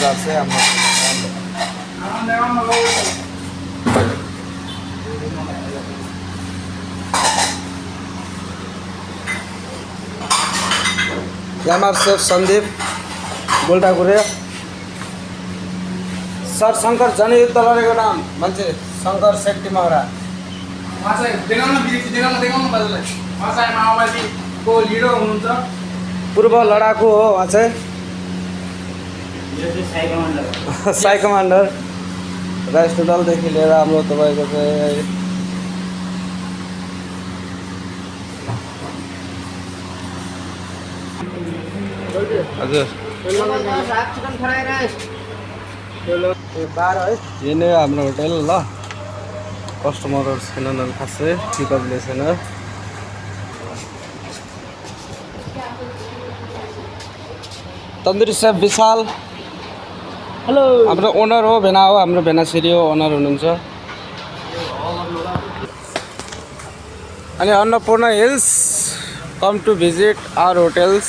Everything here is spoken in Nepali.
मजेदार से हम हमारे शेफ संदीप गोल्टाकुरे सर शंकर जनयुद्ध लडेको नाम मान्छे शंकर शेट्टी मौरा को लिडर हुनुहुन्छ पूर्व लडाकु हो उहाँ चाहिँ साई कमान्डर राइस नुडलदेखि लिएर हाम्रो तपाईँको चाहिँ हजुर यही नै हाम्रो होटल ल कस्टमरहरू छैनन् खासै पिकअपले छैन तन्दुरी सेफ विशाल हेलो हाम्रो ओनर हो भेना हो हाम्रो भेनासिरी हो ओनर हुनुहुन्छ अनि Annapurna Hills come to visit our hotels